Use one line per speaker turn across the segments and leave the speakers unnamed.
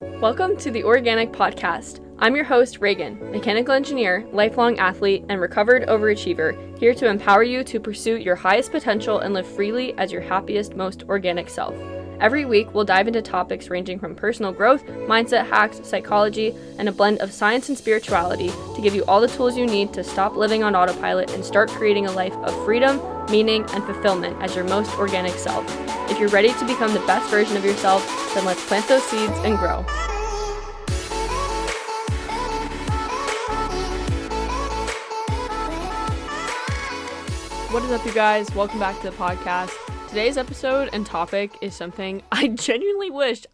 Welcome to the Organic Podcast. I'm your host, Reagan, mechanical engineer, lifelong athlete, and recovered overachiever, here to empower you to pursue your highest potential and live freely as your happiest, most organic self. Every week, we'll dive into topics ranging from personal growth, mindset hacks, psychology, and a blend of science and spirituality to give you all the tools you need to stop living on autopilot and start creating a life of freedom, meaning, and fulfillment as your most organic self. If you're ready to become the best version of yourself, then let's plant those seeds and grow. What is up, you guys? Welcome back to the podcast. Today's episode and topic is something I genuinely wish,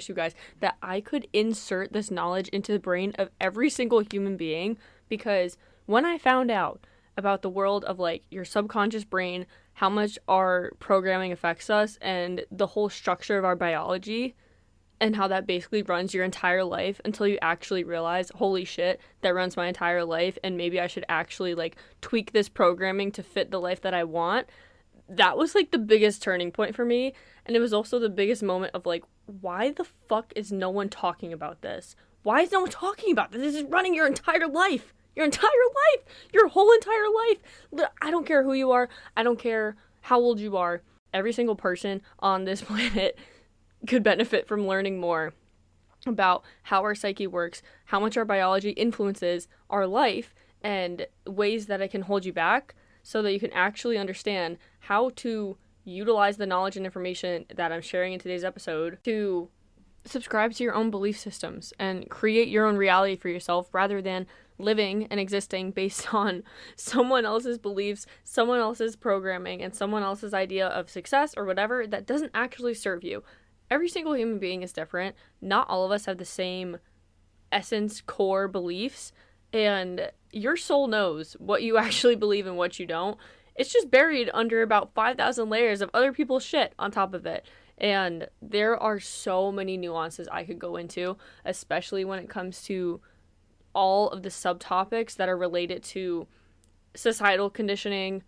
you guys, that I could insert this knowledge into the brain of every single human being, because when I found out about the world of like your subconscious brain, how much our programming affects us, and the whole structure of our biology, and how that basically runs your entire life until you actually realize, holy shit, that runs my entire life, and maybe I should actually like tweak this programming to fit the life that I want. That was like the biggest turning point for me, and it was also the biggest moment of like, why the fuck is no one talking about this? Why is no one talking about this? This is running your entire life. Your entire life. Your whole entire life. I don't care who you are. I don't care how old you are. Every single person on this planet could benefit from learning more about how our psyche works, how much our biology influences our life, and ways that it can hold you back, so that you can actually understand how to utilize the knowledge and information that I'm sharing in today's episode to subscribe to your own belief systems and create your own reality for yourself, rather than living and existing based on someone else's beliefs, someone else's programming, and someone else's idea of success or whatever that doesn't actually serve you. Every single human being is different. Not all of us have the same essence, core beliefs, and your soul knows what you actually believe and what you don't. It's just buried under about 5,000 layers of other people's shit on top of it. And there are so many nuances I could go into, especially when it comes to all of the subtopics that are related to societal conditioning,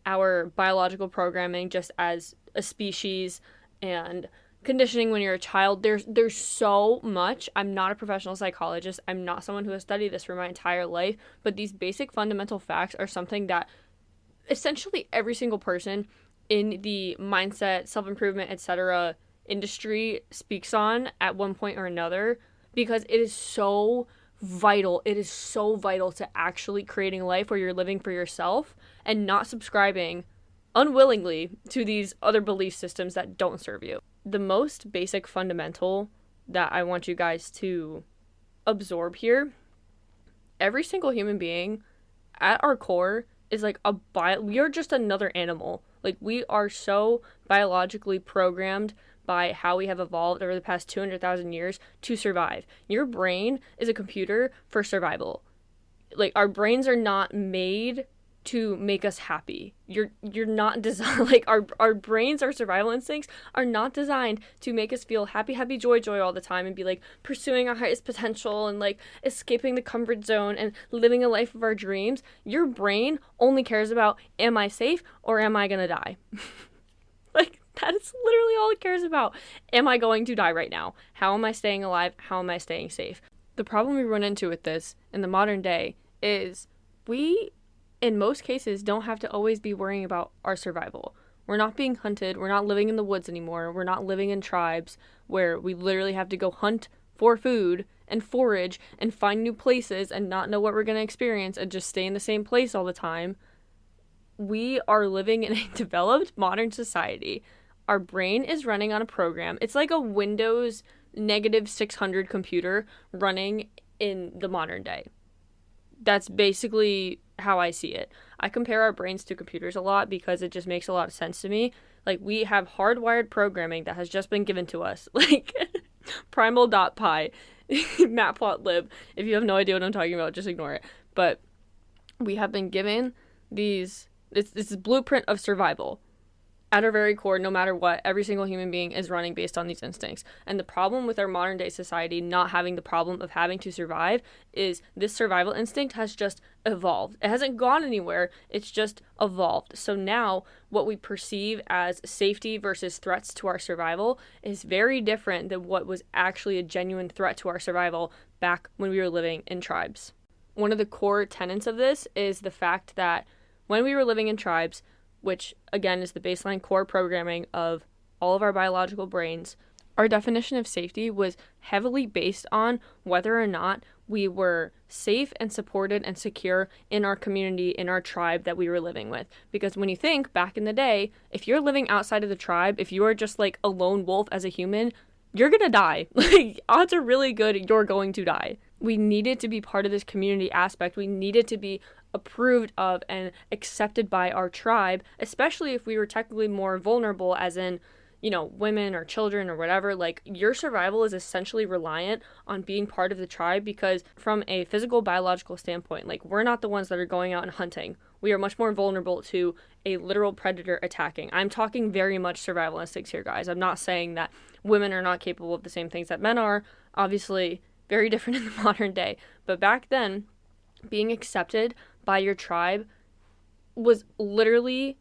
our biological programming just as a species, and conditioning when you're a child. There's so much. I'm not a professional psychologist. I'm not someone who has studied this for my entire life, but these basic fundamental facts are something that essentially every single person in the mindset, self-improvement, etc. industry speaks on at one point or another, because it is so vital. It is so vital to actually creating a life where you're living for yourself and not subscribing unwillingly to these other belief systems that don't serve you. The most basic fundamental that I want you guys to absorb here, every single human being at our core is like we are just another animal. Like, we are so biologically programmed by how we have evolved over the past 200,000 years to survive. Your brain is a computer for survival. Like, our brains are not made to make us happy. You're not designed, like, our brains, our survival instincts are not designed to make us feel happy, joy all the time and be like pursuing our highest potential and like escaping the comfort zone and living a life of our dreams. Your brain only cares about, am I safe or am I gonna die? Like, that is literally all it cares about. Am I going to die right now? How am I staying alive? How am I staying safe? The problem we run into with this in the modern day is we, in most cases, don't have to always be worrying about our survival. We're not being hunted. We're not living in the woods anymore. We're not living in tribes where we literally have to go hunt for food and forage and find new places and not know what we're going to experience and just stay in the same place all the time. We are living in a developed modern society. Our brain is running on a program. It's like a Windows -600 computer running in the modern day. That's basically how I see it. I compare our brains to computers a lot because it just makes a lot of sense to me. Like, we have hardwired programming that has just been given to us. Like, primal.py, matplotlib. If you have no idea what I'm talking about, just ignore it. But we have been given this blueprint of survival. At our very core, no matter what, every single human being is running based on these instincts. And the problem with our modern day society not having the problem of having to survive is this survival instinct has just evolved. It hasn't gone anywhere, it's just evolved. So now what we perceive as safety versus threats to our survival is very different than what was actually a genuine threat to our survival back when we were living in tribes. One of the core tenets of this is the fact that when we were living in tribes, which again is the baseline core programming of all of our biological brains, our definition of safety was heavily based on whether or not we were safe and supported and secure in our community, in our tribe that we were living with. Because when you think back in the day, if you're living outside of the tribe, if you are just like a lone wolf as a human, you're gonna die. Like, odds are really good you're going to die. We needed to be part of this community aspect. We needed to be approved of and accepted by our tribe, especially if we were technically more vulnerable, as in, you know, women or children or whatever. Like, your survival is essentially reliant on being part of the tribe, because from a physical biological standpoint, like, we're not the ones that are going out and hunting. We are much more vulnerable to a literal predator attacking. I'm talking very much survival instincts here, guys. I'm not saying that women are not capable of the same things that men are. Obviously, very different in the modern day. But back then, being accepted by your tribe was literally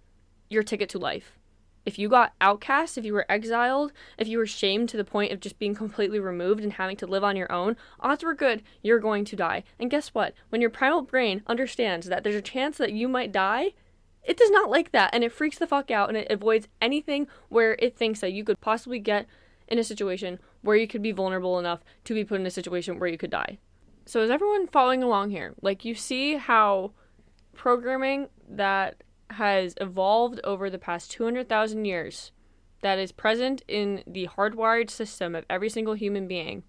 your ticket to life. If you got outcast, if you were exiled, if you were shamed to the point of just being completely removed and having to live on your own, odds were good you're going to die. And guess what? When your primal brain understands that there's a chance that you might die, it does not like that, and it freaks the fuck out, and it avoids anything where it thinks that you could possibly get in a situation where you could be vulnerable enough to be put in a situation where you could die. So is everyone following along here? Like, you see how programming that has evolved over the past 200,000 years, that is present in the hardwired system of every single human being,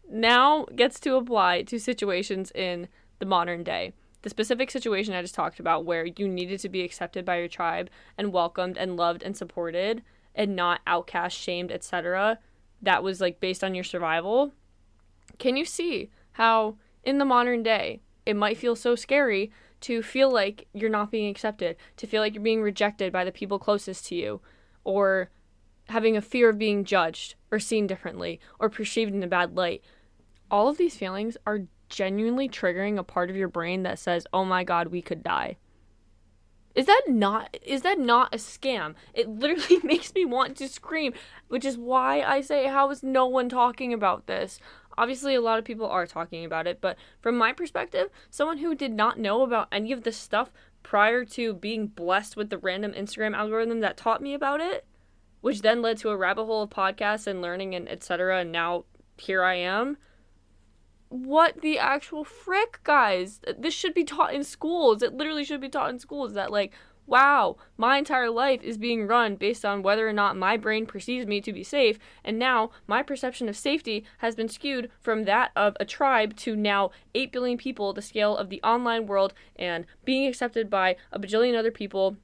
now gets to apply to situations in the modern day. The specific situation I just talked about, where you needed to be accepted by your tribe and welcomed and loved and supported and not outcast, shamed, etc., that was like based on your survival. Can you see how in the modern day it might feel so scary to feel like you're not being accepted, to feel like you're being rejected by the people closest to you, or having a fear of being judged or seen differently or perceived in a bad light? All of these feelings are genuinely triggering a part of your brain that says, oh my god, we could die. Is that not a scam? It literally makes me want to scream, which is why I say, how is no one talking about this? Obviously, a lot of people are talking about it, but from my perspective, someone who did not know about any of this stuff prior to being blessed with the random Instagram algorithm that taught me about it, which then led to a rabbit hole of podcasts and learning and etc., and now here I am. What the actual frick, guys? This should be taught in schools. It literally should be taught in schools that, like, wow, my entire life is being run based on whether or not my brain perceives me to be safe, and now my perception of safety has been skewed from that of a tribe to now 8 billion people, the scale of the online world, and being accepted by a bajillion other people,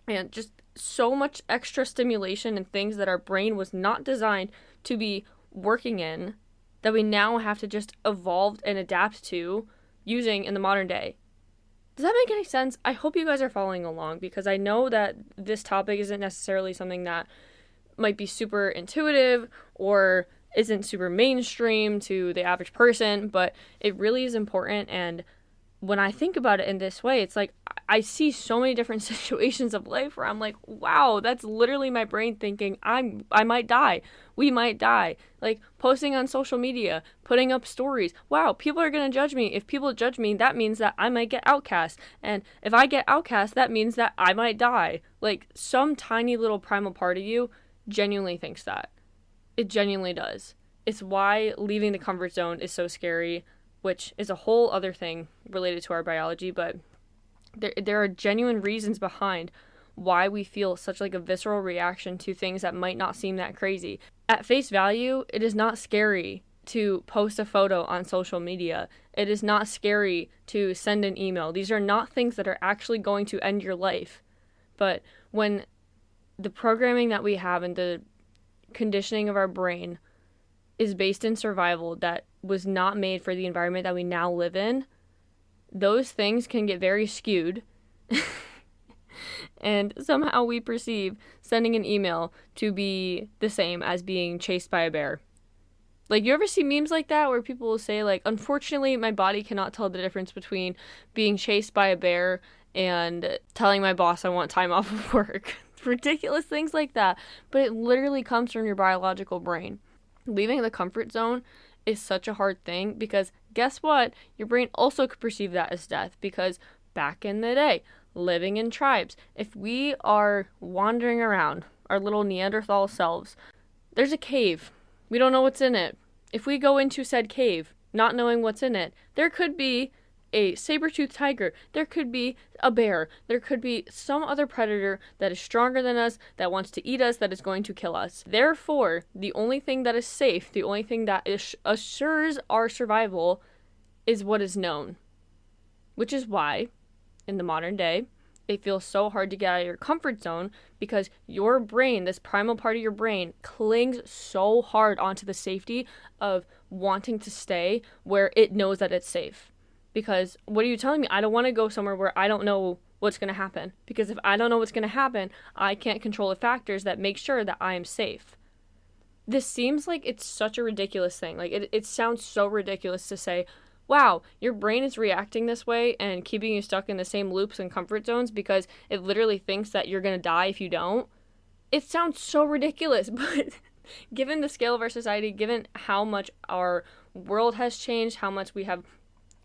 and just so much extra stimulation and things that our brain was not designed to be working in, that we now have to just evolve and adapt to using in the modern day. Does that make any sense? I hope you guys are following along, because I know that this topic isn't necessarily something that might be super intuitive or isn't super mainstream to the average person, but it really is important. And when I think about it in this way, it's like I see so many different situations of life where I'm like, wow, that's literally my brain thinking I might die. We might die. Like, posting on social media, putting up stories. Wow, people are going to judge me. If people judge me, that means that I might get outcast. And if I get outcast, that means that I might die. Like, some tiny little primal part of you genuinely thinks that. It genuinely does. It's why leaving the comfort zone is so scary, which is a whole other thing related to our biology, but there are genuine reasons behind why we feel such like a visceral reaction to things that might not seem that crazy. At face value, it is not scary to post a photo on social media. It is not scary to send an email. These are not things that are actually going to end your life. But when the programming that we have and the conditioning of our brain is based in survival that was not made for the environment that we now live in, those things can get very skewed. And somehow we perceive sending an email to be the same as being chased by a bear. Like, you ever see memes like that where people will say, like, unfortunately, my body cannot tell the difference between being chased by a bear and telling my boss I want time off of work. Ridiculous things like that. But it literally comes from your biological brain. Leaving the comfort zone is such a hard thing because guess what? Your brain also could perceive that as death because back in the day, living in tribes, if we are wandering around our little Neanderthal selves, there's a cave. We don't know what's in it. If we go into said cave, not knowing what's in it, there could be a saber-toothed tiger, there could be a bear, there could be some other predator that is stronger than us, that wants to eat us, that is going to kill us. Therefore, the only thing that is safe, the only thing that assures our survival is what is known. Which is why, in the modern day, it feels so hard to get out of your comfort zone because your brain, this primal part of your brain, clings so hard onto the safety of wanting to stay where it knows that it's safe. Because what are you telling me? I don't want to go somewhere where I don't know what's going to happen. Because if I don't know what's going to happen, I can't control the factors that make sure that I am safe. This seems like it's such a ridiculous thing. Like, it sounds so ridiculous to say, wow, your brain is reacting this way and keeping you stuck in the same loops and comfort zones because it literally thinks that you're going to die if you don't. It sounds so ridiculous, but given the scale of our society, given how much our world has changed, how much we have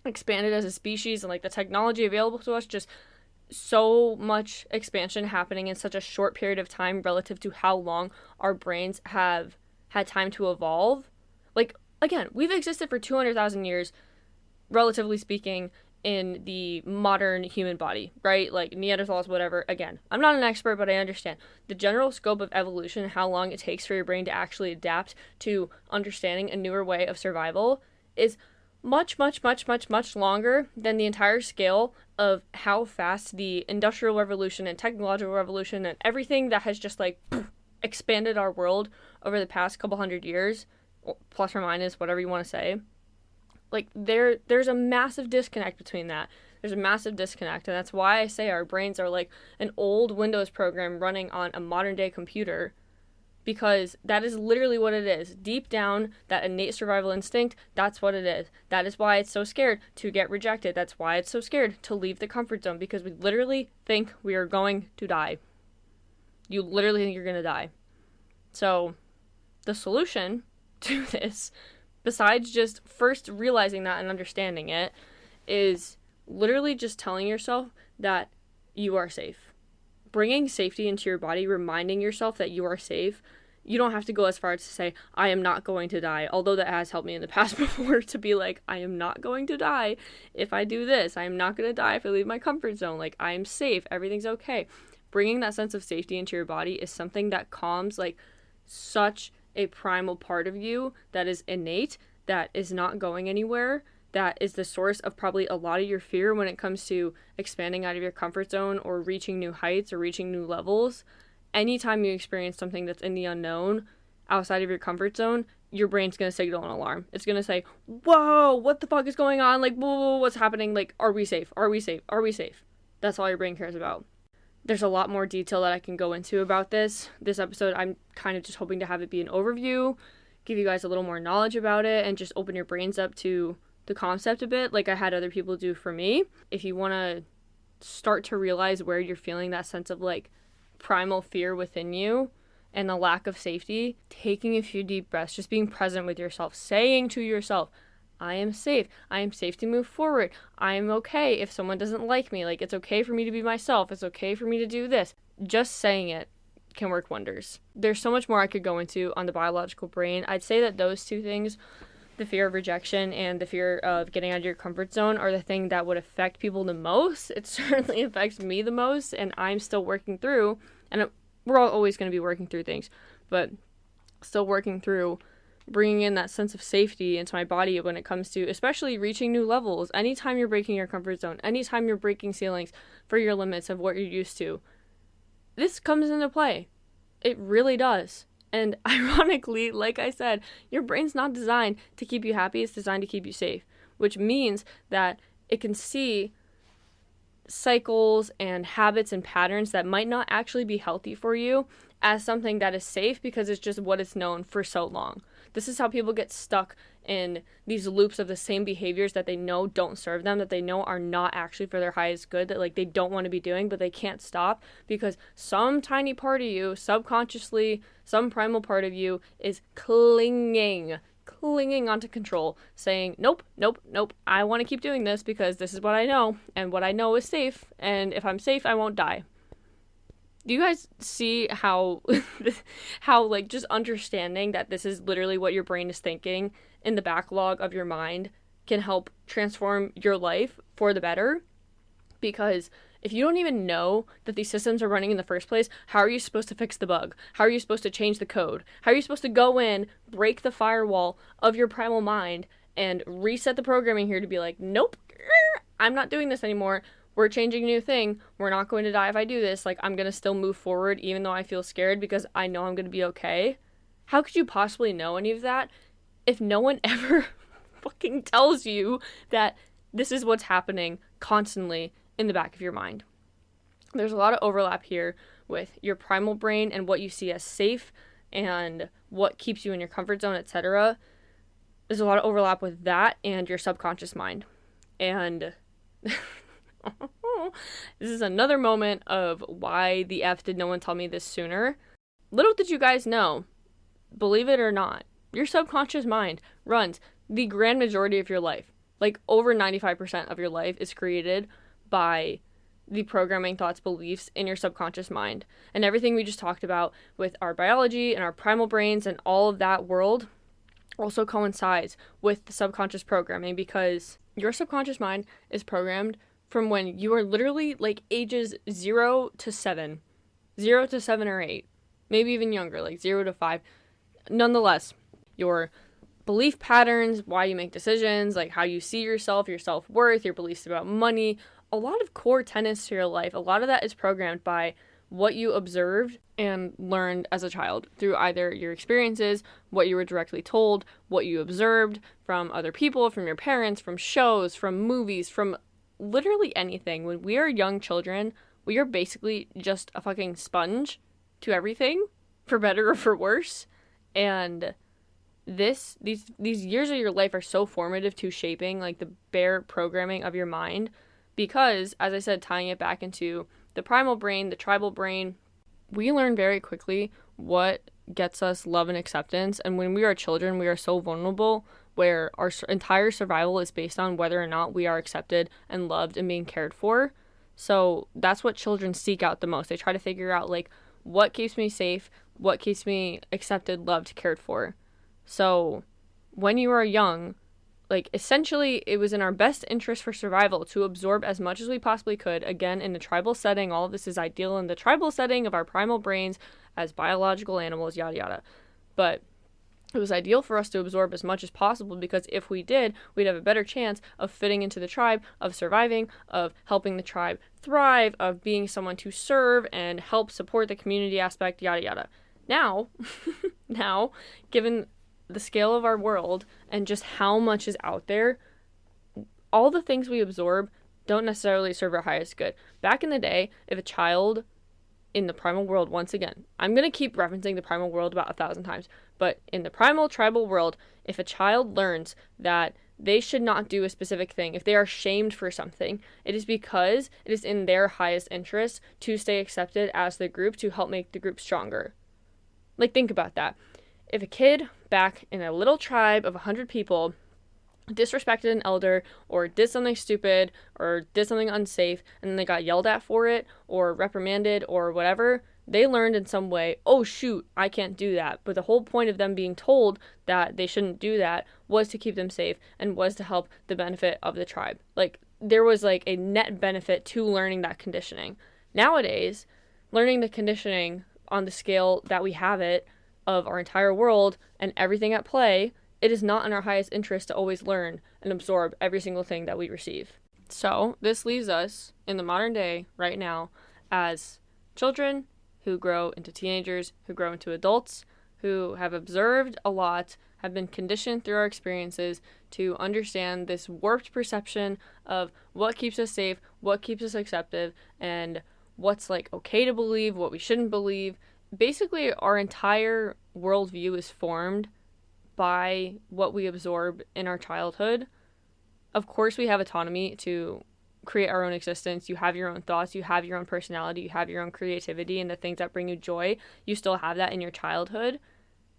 expanded as a species, and like the technology available to us, just so much expansion happening in such a short period of time relative to how long our brains have had time to evolve. Like, again, we've existed for 200,000 years, relatively speaking, in the modern human body, right? Like Neanderthals, whatever. Again, I'm not an expert, but I understand the general scope of evolution, how long it takes for your brain to actually adapt to understanding a newer way of survival is much, much, much, much, much longer than the entire scale of how fast the Industrial Revolution and Technological Revolution and everything that has just like expanded our world over the past couple hundred years, plus or minus, whatever you want to say. Like, there's a massive disconnect between that. There's a massive disconnect, and that's why I say our brains are like an old Windows program running on a modern-day computer, because that is literally what it is. Deep down, that innate survival instinct, that's what it is. That is why it's so scared to get rejected. That's why it's so scared to leave the comfort zone, because we literally think we are going to die. You literally think you're going to die. So, the solution to this, besides just first realizing that and understanding it, is literally just telling yourself that you are safe. Bringing safety into your body, reminding yourself that you are safe. You don't have to go as far as to say, I am not going to die, although that has helped me in the past before to be like, I am not going to die if I do this. I am not going to die if I leave my comfort zone. Like, I am safe. Everything's okay. Bringing that sense of safety into your body is something that calms, like, such a primal part of you that is innate, that is not going anywhere, that is the source of probably a lot of your fear when it comes to expanding out of your comfort zone or reaching new heights or reaching new levels. Anytime you experience something that's in the unknown, outside of your comfort zone, your brain's going to signal an alarm. It's going to say, whoa, what the fuck is going on? Like, whoa, what's happening? Like, are we safe? Are we safe? Are we safe? That's all your brain cares about. There's a lot more detail that I can go into about this episode. I'm kind of just hoping to have it be an overview, give you guys a little more knowledge about it, and just open your brains up to the concept a bit, like I had other people do for me. If you want to start to realize where you're feeling that sense of like primal fear within you and the lack of safety, taking a few deep breaths, just being present with yourself, saying to yourself, I am safe. I am safe to move forward. I am okay if someone doesn't like me. Like, it's okay for me to be myself. It's okay for me to do this. Just saying it can work wonders. There's so much more I could go into on the biological brain. I'd say that those two things, the fear of rejection and the fear of getting out of your comfort zone, are the thing that would affect people the most. It certainly affects me the most, and I'm still working through, and we're all always going to be working through things, but still working through bringing in that sense of safety into my body when it comes to especially reaching new levels. Anytime you're breaking your comfort zone, anytime you're breaking ceilings for your limits of what you're used to, this comes into play. It really does. And ironically, like I said, your brain's not designed to keep you happy. It's designed to keep you safe, which means that it can see cycles and habits and patterns that might not actually be healthy for you as something that is safe because it's just what it's known for so long. This is how people get stuck in these loops of the same behaviors that they know don't serve them, that they know are not actually for their highest good, that like they don't want to be doing, but they can't stop because some tiny part of you, subconsciously, some primal part of you is clinging onto control, saying, nope, I want to keep doing this because this is what I know, and what I know is safe, and if I'm safe, I won't die. Do you guys see how like just understanding that this is literally what your brain is thinking in the backlog of your mind can help transform your life for the better? Because if you don't even know that these systems are running in the first place, how are you supposed to fix the bug? How are you supposed to change the code? How are you supposed to go in, break the firewall of your primal mind, and reset the programming here to be like, nope, I'm not doing this anymore. We're changing a new thing. We're not going to die if I do this. Like, I'm going to still move forward even though I feel scared because I know I'm going to be okay. How could you possibly know any of that if no one ever fucking tells you that this is what's happening constantly in the back of your mind? There's a lot of overlap here with your primal brain and what you see as safe and what keeps you in your comfort zone, etc. There's a lot of overlap with that and your subconscious mind. And this is another moment of why the F did no one tell me this sooner. Little did you guys know, believe it or not, your subconscious mind runs the grand majority of your life. Like over 95% of your life is created by the programming, thoughts, beliefs in your subconscious mind. And everything we just talked about with our biology and our primal brains and all of that world also coincides with the subconscious programming because your subconscious mind is programmed from when you are literally like ages 0 to 7 or 8, maybe even younger, like 0 to 5. Nonetheless, your belief patterns, why you make decisions, like how you see yourself, your self-worth, your beliefs about money, a lot of core tenets to your life, a lot of that is programmed by what you observed and learned as a child through either your experiences, what you were directly told, what you observed from other people, from your parents, from shows, from movies, from literally anything. When we are young children, we are basically just a fucking sponge to everything, for better or for worse. And these years of your life are so formative to shaping like the bare programming of your mind because, as I said, tying it back into the primal brain, the tribal brain, we learn very quickly what gets us love and acceptance. And when we are children, we are so vulnerable where our entire survival is based on whether or not we are accepted and loved and being cared for. So that's what children seek out the most. They try to figure out, like, what keeps me safe, what keeps me accepted, loved, cared for. So when you are young, like, essentially it was in our best interest for survival to absorb as much as we possibly could. Again, in the tribal setting, all of this is ideal in the tribal setting of our primal brains as biological animals, yada yada. But it was ideal for us to absorb as much as possible because if we did, we'd have a better chance of fitting into the tribe, of surviving, of helping the tribe thrive, of being someone to serve and help support the community aspect, yada yada. Now, given the scale of our world and just how much is out there, all the things we absorb don't necessarily serve our highest good. Back in the day, if a child in the primal world, once again, I'm going to keep referencing the primal world about 1,000 times, but in the primal tribal world, if a child learns that they should not do a specific thing, if they are shamed for something, it is because it is in their highest interest to stay accepted as the group to help make the group stronger. Like, think about that. If a kid back in a little tribe of 100 people disrespected an elder or did something stupid or did something unsafe and then they got yelled at for it or reprimanded or whatever, they learned in some way, oh shoot, I can't do that. But the whole point of them being told that they shouldn't do that was to keep them safe and was to help the benefit of the tribe. Like, there was like a net benefit to learning that conditioning. Nowadays, learning the conditioning on the scale that we have it of our entire world and everything at play, it is not in our highest interest to always learn and absorb every single thing that we receive. So this leaves us in the modern day right now as children who grow into teenagers, who grow into adults, who have observed a lot, have been conditioned through our experiences to understand this warped perception of what keeps us safe, what keeps us accepted, and what's like okay to believe, what we shouldn't believe. Basically, our entire worldview is formed by what we absorb in our childhood. Of course, we have autonomy to create our own existence. You have your own thoughts, you have your own personality, you have your own creativity and the things that bring you joy. You still have that in your childhood.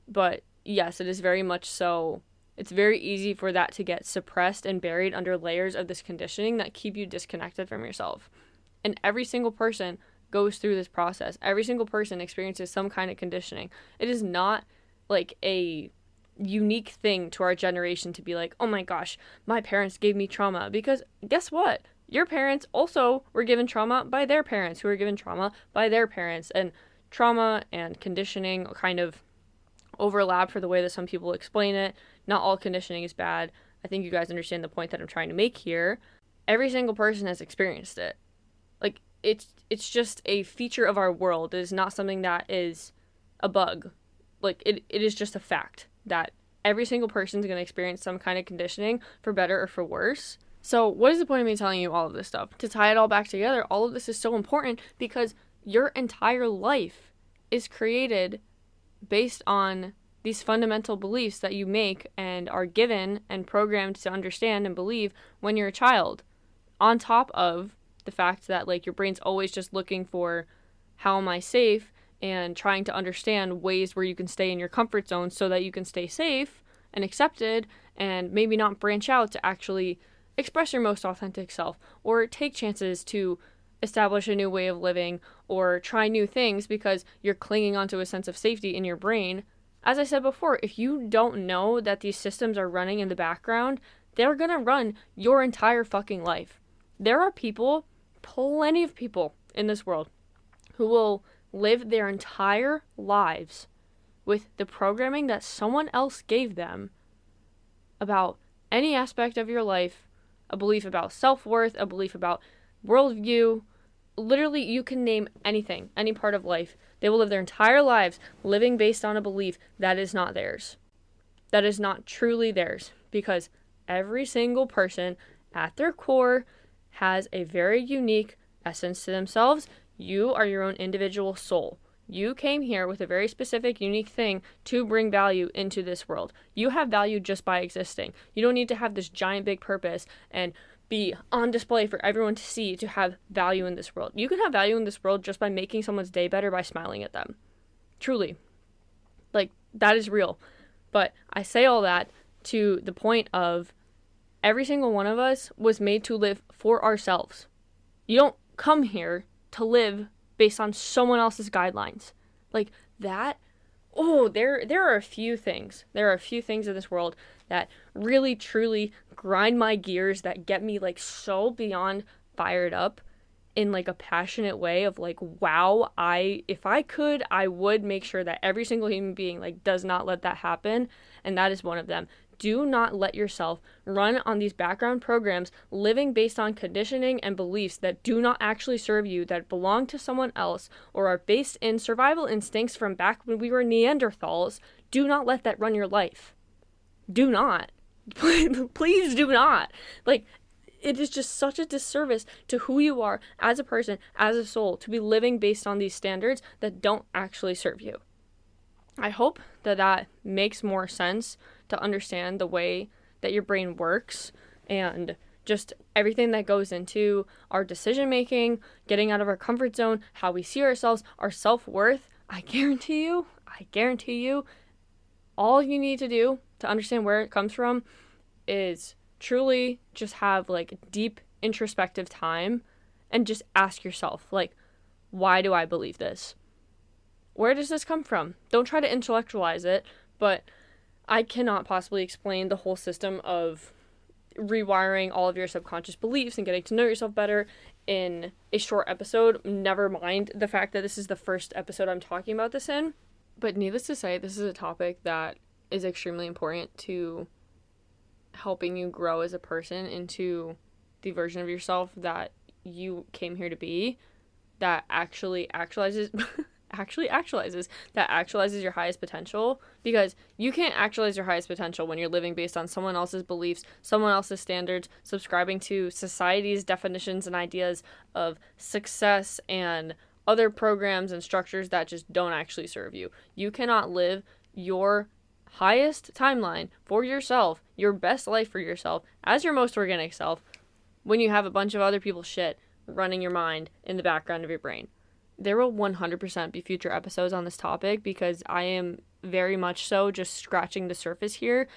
But yes, it is very much so. It's very easy for that to get suppressed and buried under layers of this conditioning that keep you disconnected from yourself. And every single person goes through this process. Every single person experiences some kind of conditioning. It is not like a unique thing to our generation to be like, oh my gosh, my parents gave me trauma. Because guess what? Your parents also were given trauma by their parents, who were given trauma by their parents. And trauma and conditioning kind of overlap for the way that some people explain it. Not all conditioning is bad. I think you guys understand the point that I'm trying to make here. Every single person has experienced it. Like, it's just a feature of our world. It is not something that is a bug. Like, it is just a fact that every single person is going to experience some kind of conditioning, for better or for worse. So what is the point of me telling you all of this stuff? To tie it all back together, all of this is so important because your entire life is created based on these fundamental beliefs that you make and are given and programmed to understand and believe when you're a child. On top of the fact that, like, your brain's always just looking for how am I safe and trying to understand ways where you can stay in your comfort zone so that you can stay safe and accepted and maybe not branch out to actually express your most authentic self or take chances to establish a new way of living or try new things because you're clinging onto a sense of safety in your brain. As I said before, if you don't know that these systems are running in the background, they're gonna run your entire fucking life. There are people, plenty of people in this world, who will live their entire lives with the programming that someone else gave them about any aspect of your life, a belief about self-worth, a belief about worldview. Literally, you can name anything, any part of life. They will live their entire lives living based on a belief that is not theirs. That is not truly theirs. Because every single person at their core has a very unique essence to themselves. You are your own individual soul. You came here with a very specific, unique thing to bring value into this world. You have value just by existing. You don't need to have this giant big purpose and be on display for everyone to see to have value in this world. You can have value in this world just by making someone's day better by smiling at them. Truly. Like, that is real. But I say all that to the point of every single one of us was made to live for ourselves. You don't come here to live based on someone else's guidelines. Like that, there are a few things. There are a few things in this world that really, truly grind my gears, that get me like so beyond fired up in like a passionate way of like, wow, if I could, I would make sure that every single human being like does not let that happen. And that is one of them. Do not let yourself run on these background programs living based on conditioning and beliefs that do not actually serve you, that belong to someone else, or are based in survival instincts from back when we were Neanderthals. Do not let that run your life. Do not. Please do not. Like, it is just such a disservice to who you are as a person, as a soul, to be living based on these standards that don't actually serve you. I hope that makes more sense to understand the way that your brain works and just everything that goes into our decision making, getting out of our comfort zone, how we see ourselves, our self-worth. I guarantee you, all you need to do to understand where it comes from is truly just have like deep introspective time and just ask yourself, like, why do I believe this? Where does this come from? Don't try to intellectualize it, but I cannot possibly explain the whole system of rewiring all of your subconscious beliefs and getting to know yourself better in a short episode. Never mind the fact that this is the first episode I'm talking about this in. But needless to say, this is a topic that is extremely important to helping you grow as a person into the version of yourself that you came here to be, that actually actualizes actualizes your highest potential, because you can't actualize your highest potential when you're living based on someone else's beliefs, someone else's standards, subscribing to society's definitions and ideas of success and other programs and structures that just don't actually serve you. You cannot live your highest timeline for yourself, your best life for yourself, as your most organic self, when you have a bunch of other people's shit running your mind in the background of your brain. There will 100% be future episodes on this topic, because I am very much so just scratching the surface here.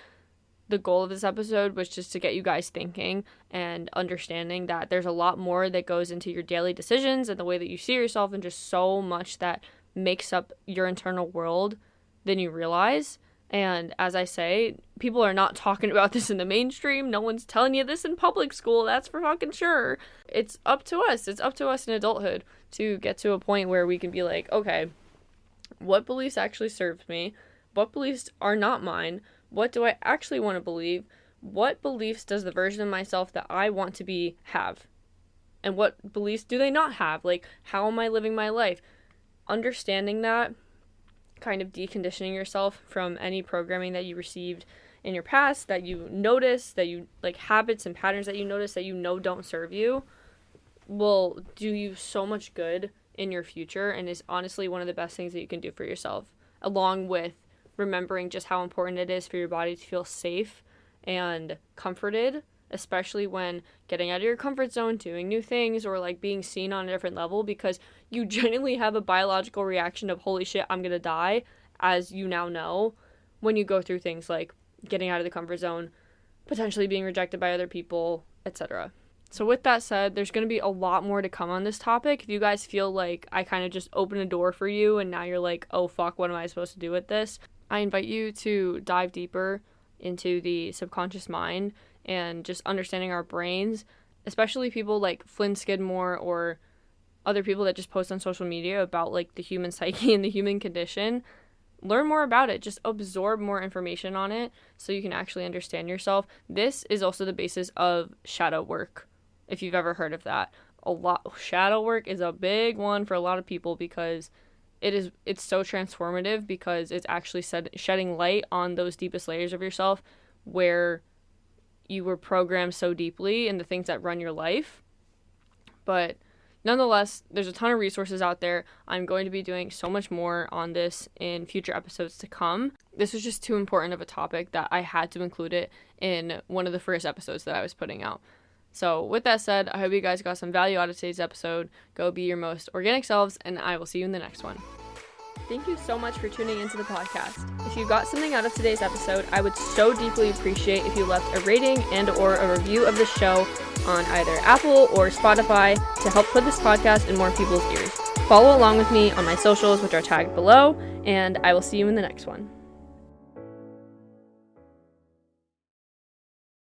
The goal of this episode was just to get you guys thinking and understanding that there's a lot more that goes into your daily decisions and the way that you see yourself, and just so much that makes up your internal world than you realize. And as I say, people are not talking about this in the mainstream. No one's telling you this in public school, that's for fucking sure. It's up to us. It's up to us in adulthood to get to a point where we can be like, okay, what beliefs actually serve me? What beliefs are not mine? What do I actually want to believe? What beliefs does the version of myself that I want to be have? And what beliefs do they not have? Like, how am I living my life? Understanding that, kind of deconditioning yourself from any programming that you received in your past, that you notice, that you like, habits and patterns that you notice that you know don't serve you, will do you so much good in your future, and is honestly one of the best things that you can do for yourself, along with remembering just how important it is for your body to feel safe and comforted, especially when getting out of your comfort zone, doing new things, or like being seen on a different level, because you genuinely have a biological reaction of, holy shit, I'm gonna die, as you now know, when you go through things like getting out of the comfort zone, potentially being rejected by other people, etc. So with that said, there's going to be a lot more to come on this topic. If you guys feel like I kind of just opened a door for you and now you're like, oh fuck, what am I supposed to do with this? I invite you to dive deeper into the subconscious mind and just understanding our brains, especially people like Flynn Skidmore or other people that just post on social media about like the human psyche and the human condition. Learn more about it. Just absorb more information on it so you can actually understand yourself. This is also the basis of shadow work, if you've ever heard of that. Shadow work is a big one for a lot of people, because it's so transformative, because it's actually shedding light on those deepest layers of yourself where you were programmed so deeply in the things that run your life. But nonetheless, there's a ton of resources out there. I'm going to be doing so much more on this in future episodes to come. This was just too important of a topic that I had to include it in one of the first episodes that I was putting out. So with that said, I hope you guys got some value out of today's episode. Go be your most organic selves, and I will see you in the next one. Thank you so much for tuning into the podcast. If you got something out of today's episode, I would so deeply appreciate if you left a rating and or a review of the show on either Apple or Spotify to help put this podcast in more people's ears. Follow along with me on my socials, which are tagged below, and I will see you in the next one.